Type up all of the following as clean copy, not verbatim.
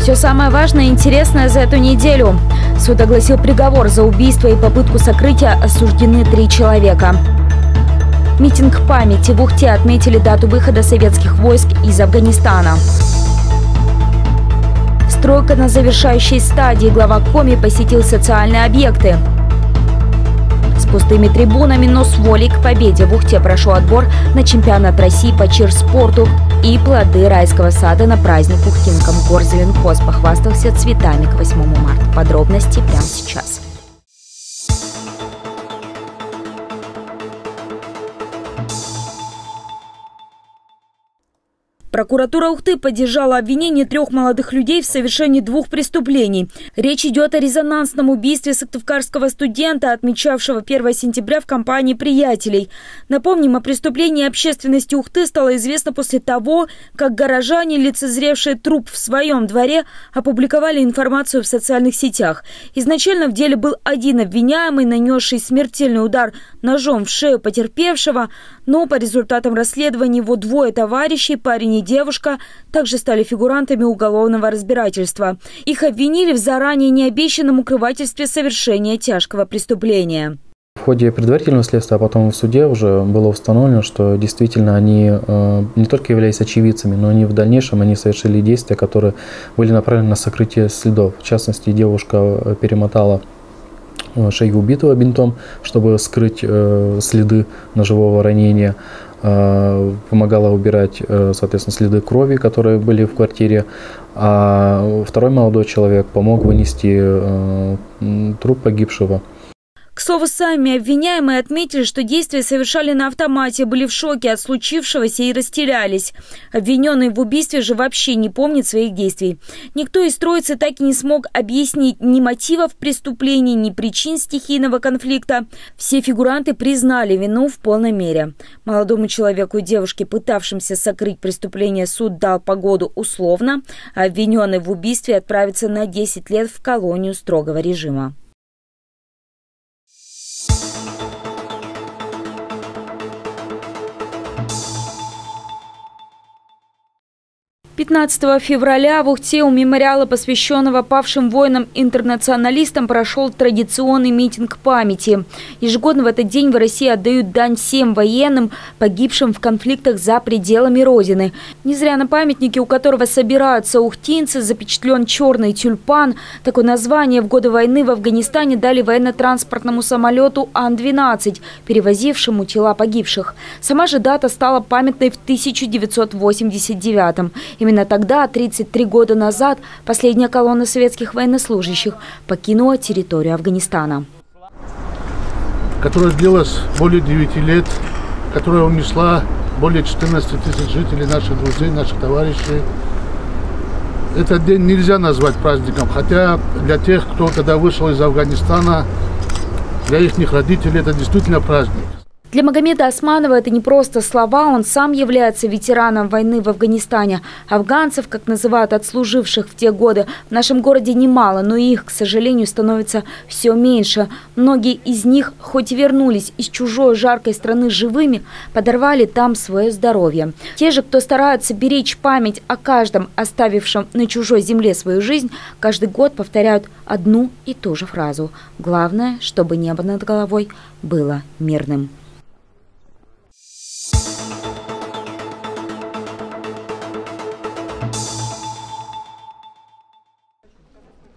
Все самое важное и интересное за эту неделю. Суд огласил приговор за убийство и попытку сокрытия. Осуждены 3 человека. Митинг памяти в Ухте отметили дату выхода советских войск из Афганистана. Стройка на завершающей стадии. Глава Коми посетил социальные объекты. С пустыми трибунами, но с волей к победе в Ухте прошел отбор на чемпионат России по чирспорту. И плоды райского сада на праздник ухтинкам. Горзеленхоз похвастался цветами к 8 марта. Подробности прямо сейчас. Прокуратура Ухты поддержала обвинение 3 молодых людей в совершении 2 преступлений. Речь идет о резонансном убийстве сыктывкарского студента, отмечавшего 1 сентября в компании приятелей. Напомним, о преступлении общественности Ухты стало известно после того, как горожане, лицезревшие труп в своем дворе, опубликовали информацию в социальных сетях. Изначально в деле был один обвиняемый, нанесший смертельный удар ножом в шею потерпевшего, но по результатам расследования его 2 товарищей, парень и девушка, также стали фигурантами уголовного разбирательства. Их обвинили в заранее необещанном укрывательстве совершения тяжкого преступления. В ходе предварительного следствия, а потом в суде уже было установлено, что действительно они не только являлись очевидцами, но они в дальнейшем совершили действия, которые были направлены на сокрытие следов. В частности, девушка перемотала шею убитого бинтом, чтобы скрыть следы ножевого ранения. Помогала убирать, соответственно, следы крови, которые были в квартире. А второй молодой человек помог вынести труп погибшего. К слову, сами обвиняемые отметили, что действия совершали на автомате, были в шоке от случившегося и растерялись. Обвиненный в убийстве же вообще не помнит своих действий. Никто из троицы так и не смог объяснить ни мотивов преступления, ни причин стихийного конфликта. Все фигуранты признали вину в полной мере. Молодому человеку и девушке, пытавшимся сокрыть преступление, суд дал по году условно, а обвиненный в убийстве отправится на 10 лет в колонию строгого режима. 15 февраля в Ухте у мемориала, посвященного павшим воинам-интернационалистам, прошел традиционный митинг памяти. Ежегодно в этот день в России отдают дань всем военным, погибшим в конфликтах за пределами Родины. Не зря на памятнике, у которого собираются ухтинцы, запечатлен черный тюльпан. Такое название в годы войны в Афганистане дали военно-транспортному самолету Ан-12, перевозившему тела погибших. Сама же дата стала памятной в 1989-м. Именно тогда, 33 года назад, последняя колонна советских военнослужащих покинула территорию Афганистана. Которая длилась более 9 лет, которая унесла более 14 тысяч жителей, наших друзей, наших товарищей. Этот день нельзя назвать праздником, хотя для тех, кто тогда вышел из Афганистана, для их родителей это действительно праздник. Для Магомеда Османова это не просто слова, он сам является ветераном войны в Афганистане. Афганцев, как называют отслуживших в те годы, в нашем городе немало, но их, к сожалению, становится все меньше. Многие из них, хоть и вернулись из чужой жаркой страны живыми, подорвали там свое здоровье. Те же, кто стараются беречь память о каждом, оставившем на чужой земле свою жизнь, каждый год повторяют одну и ту же фразу. Главное, чтобы небо над головой было мирным.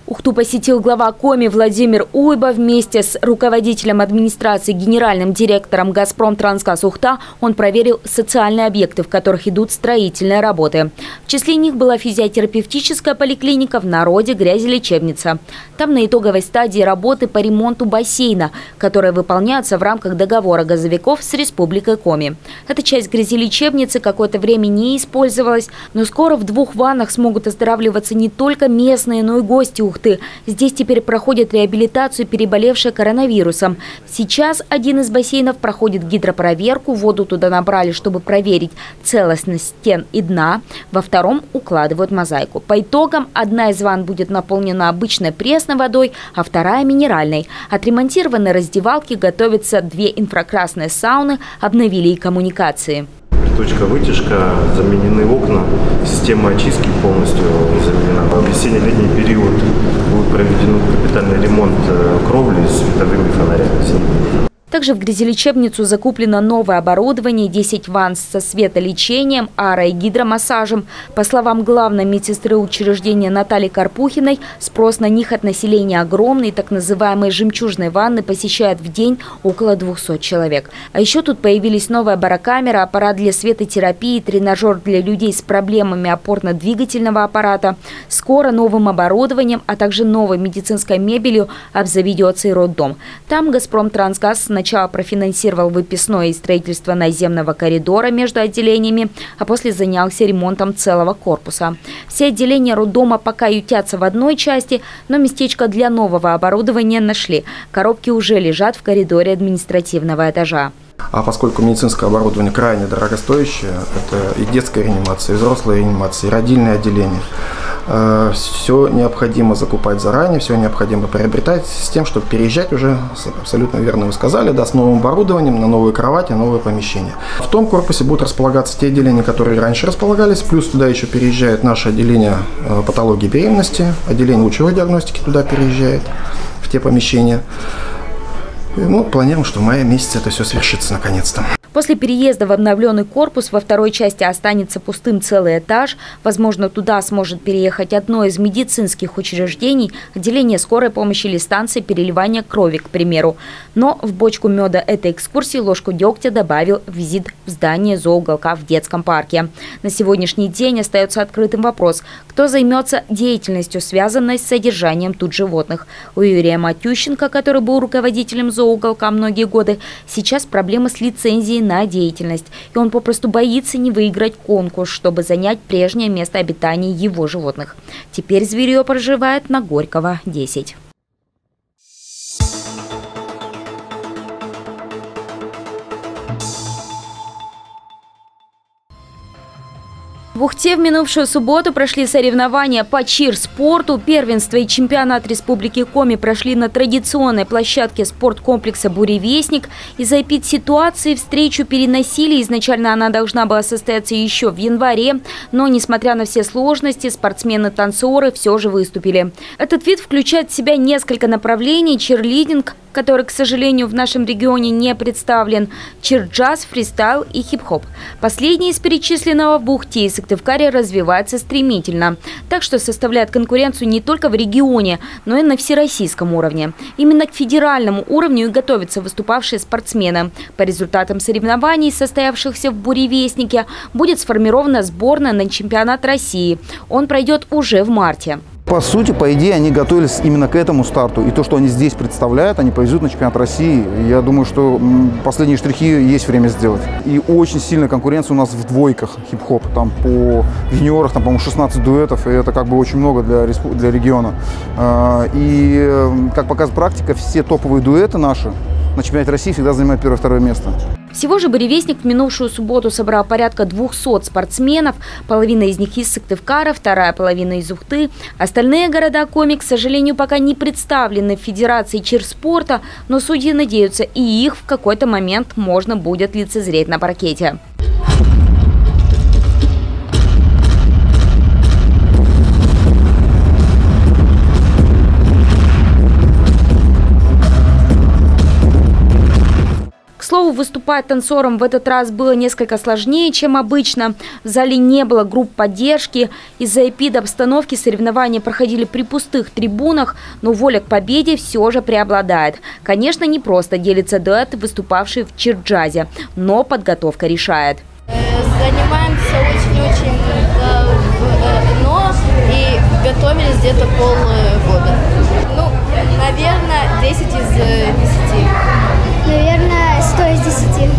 Ухту посетил глава Коми Владимир Уйба вместе с руководителем администрации, генеральным директором «Газпром-Трансгаз Ухта». Он проверил социальные объекты, в которых идут строительные работы. В числе них была физиотерапевтическая поликлиника, в народе грязелечебница. Там на итоговой стадии работы по ремонту бассейна, которые выполняются в рамках договора газовиков с Республикой Коми. Эта часть грязелечебницы какое-то время не использовалась, но скоро в 2 ваннах смогут оздоравливаться не только местные, но и гости Ухты. Здесь теперь проходят реабилитацию переболевшие коронавирусом. Сейчас один из бассейнов проходит гидропроверку, воду туда набрали, чтобы проверить целостность стен и дна. Во втором укладывают мозаику. По итогам одна из ванн будет наполнена обычной пресной водой, а вторая минеральной. Отремонтированы раздевалки, готовятся 2 инфракрасные сауны, обновили и коммуникации. точка вытяжка, заменены окна, система очистки полностью заменена. В весенне-летний период будет проведен капитальный ремонт кровли с световыми фонарями. Также в грязелечебницу закуплено новое оборудование, 10 ванн со светолечением, аро- и гидромассажем. По словам главной медсестры учреждения Натальи Карпухиной, спрос на них от населения огромный. Так называемые жемчужные ванны посещают в день около 200 человек. А еще тут появились новая барокамера, аппарат для светотерапии, тренажер для людей с проблемами опорно-двигательного аппарата. Скоро новым оборудованием, а также новой медицинской мебелью обзаведется и роддом. Там «Газпромтрансгаз» сначала профинансировал выписное и строительство наземного коридора между отделениями, а после занялся ремонтом целого корпуса. Все отделения роддома пока ютятся в одной части, но местечко для нового оборудования нашли. Коробки уже лежат в коридоре административного этажа. А поскольку медицинское оборудование крайне дорогостоящее, это и детская реанимация, и взрослая реанимация, и родильное отделение, все необходимо закупать заранее, все необходимо приобретать с тем, чтобы переезжать уже, абсолютно верно вы сказали, да, с новым оборудованием, на новые кровати, новые помещения. В том корпусе будут располагаться те отделения, которые раньше располагались, плюс туда еще переезжает наше отделение патологии беременности, отделение лучевой диагностики туда переезжает, в те помещения. Ну, планируем, что в мае месяце это все свершится наконец-то. После переезда в обновленный корпус во второй части останется пустым целый этаж. Возможно, туда сможет переехать одно из медицинских учреждений, отделение скорой помощи или станции переливания крови, к примеру. Но в бочку меда этой экскурсии ложку дегтя добавил визит в здание зооуголка в детском парке. На сегодняшний день остается открытым вопрос, кто займется деятельностью, связанной с содержанием тут животных. У Юрия Матющенко, который был руководителем зооуголка многие годы, сейчас проблемы с лицензией на деятельность. И он попросту боится не выиграть конкурс, чтобы занять прежнее место обитания его животных. Теперь зверье проживает на Горького, 10. В Ухте в минувшую субботу прошли соревнования по чир-спорту. Первенство и чемпионат Республики Коми прошли на традиционной площадке спорткомплекса «Буревестник». Из-за эпидситуации встречу переносили. Изначально она должна была состояться еще в январе. Но, несмотря на все сложности, спортсмены-танцоры все же выступили. Этот вид включает в себя несколько направлений. Чирлидинг, который, к сожалению, в нашем регионе не представлен, чир-джаз, фристайл и хип-хоп. Последний из перечисленного в Ухте и Сыктывкаре развивается стремительно. Так что составляет конкуренцию не только в регионе, но и на всероссийском уровне. Именно к федеральному уровню и готовятся выступавшие спортсмены. По результатам соревнований, состоявшихся в «Буревестнике», будет сформирована сборная на чемпионат России. Он пройдет уже в марте. По сути, по идее, они готовились именно к этому старту. И то, что они здесь представляют, они повезут на чемпионат России. Я думаю, что последние штрихи есть время сделать. И очень сильная конкуренция у нас в двойках хип-хоп. Там в юниорах, там, по-моему, 16 дуэтов. И это как бы очень много для региона. И, как показывает практика, все топовые дуэты наши на чемпионате России всегда занимают первое-второе место. Всего же «Буревестник» в минувшую субботу собрал порядка 200 спортсменов. Половина из них из Сыктывкара, вторая половина из Ухты. Остальные города Коми, к сожалению, пока не представлены в Федерации чир-спорта, но судьи надеются, и их в какой-то момент можно будет лицезреть на паркете. К слову, выступать танцором в этот раз было несколько сложнее, чем обычно. В зале не было групп поддержки. Из-за эпидобстановки соревнования проходили при пустых трибунах, но воля к победе все же преобладает. Конечно, не просто делятся дуэты, выступавшие в чир-джазе, но подготовка решает. Занимаемся очень-очень давно и готовились где-то полгода. Ну, наверное, 10 из 10. Наверное, 100 из 10.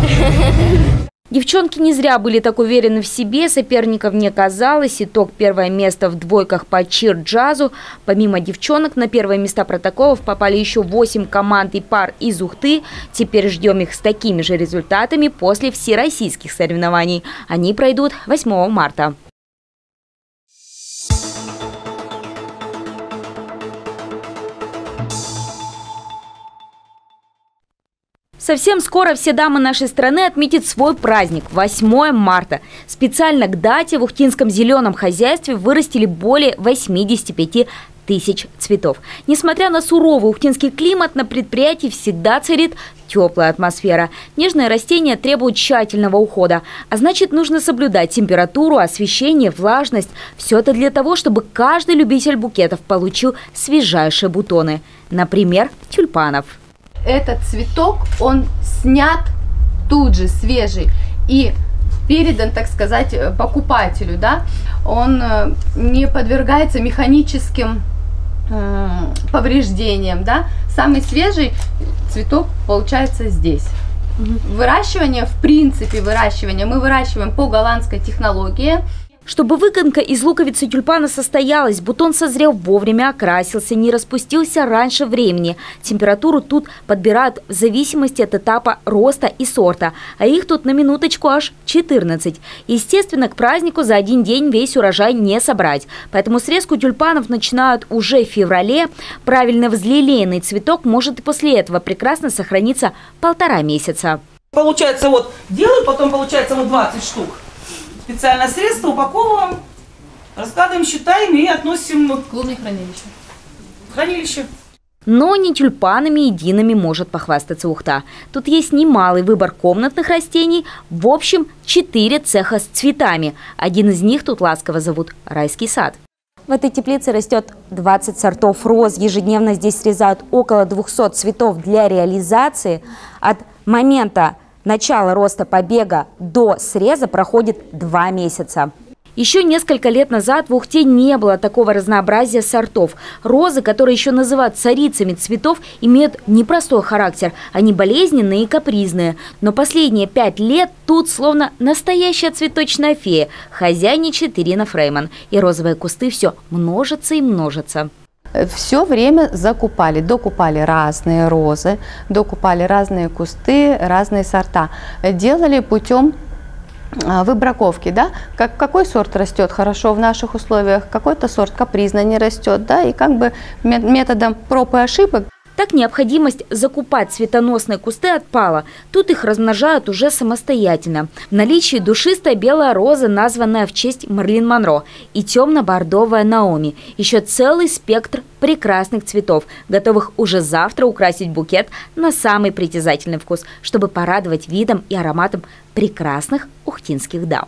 Девчонки не зря были так уверены в себе, соперников не казалось. Итог: первое место в двойках по чир-джазу. Помимо девчонок на первые места протоколов попали еще 8 команд и пар из Ухты. Теперь ждем их с такими же результатами после всероссийских соревнований. Они пройдут 8 марта. Совсем скоро все дамы нашей страны отметят свой праздник – 8 марта. Специально к дате в Ухтинском зеленом хозяйстве вырастили более 85 тысяч цветов. Несмотря на суровый ухтинский климат, на предприятии всегда царит теплая атмосфера. Нежные растения требуют тщательного ухода, а значит, нужно соблюдать температуру, освещение, влажность. Все это для того, чтобы каждый любитель букетов получил свежайшие бутоны. Например, тюльпанов. Этот цветок, он снят тут же, свежий, и передан, так сказать, покупателю, да, он не подвергается механическим повреждениям, да. Самый свежий цветок получается здесь. Выращивание, в принципе, мы выращиваем по голландской технологии. Чтобы выгонка из луковицы тюльпана состоялась, бутон созрел вовремя, окрасился, не распустился раньше времени. Температуру тут подбирают в зависимости от этапа роста и сорта, а их тут на минуточку аж 14. Естественно, к празднику за один день весь урожай не собрать, поэтому срезку тюльпанов начинают уже в феврале. Правильно взлелеянный цветок может и после этого прекрасно сохраниться 1,5 месяца. Получается, вот делаю, потом получается вот 20 штук. Специальное средство упаковываем, раскладываем, считаем и относим к клубное хранилище. Но не тюльпанами едиными может похвастаться Ухта. Тут есть немалый выбор комнатных растений. В общем, 4 цеха с цветами. Один из них тут ласково зовут «Райский сад». В этой теплице растет 20 сортов роз. Ежедневно здесь срезают около 200 цветов для реализации. От момента начала роста побега до среза проходит 2 месяца. Еще несколько лет назад в Ухте не было такого разнообразия сортов. Розы, которые еще называют царицами цветов, имеют непростой характер. Они болезненные и капризные. Но последние 5 лет тут словно настоящая цветочная фея. Хозяйничает Ирина Фрейман. И розовые кусты все множатся и множатся. Все время докупали разные розы, докупали разные кусты, разные сорта. Делали путем выбраковки, да, какой сорт растет хорошо в наших условиях, какой-то сорт капризно не растет, да, и как бы методом проб и ошибок. Так необходимость закупать цветоносные кусты отпала. Тут их размножают уже самостоятельно. В наличии душистая белая роза, названная в честь Марлин Монро, и темно-бордовая Наоми. Еще целый спектр прекрасных цветов, готовых уже завтра украсить букет на самый притязательный вкус, чтобы порадовать видом и ароматом прекрасных ухтинских дам.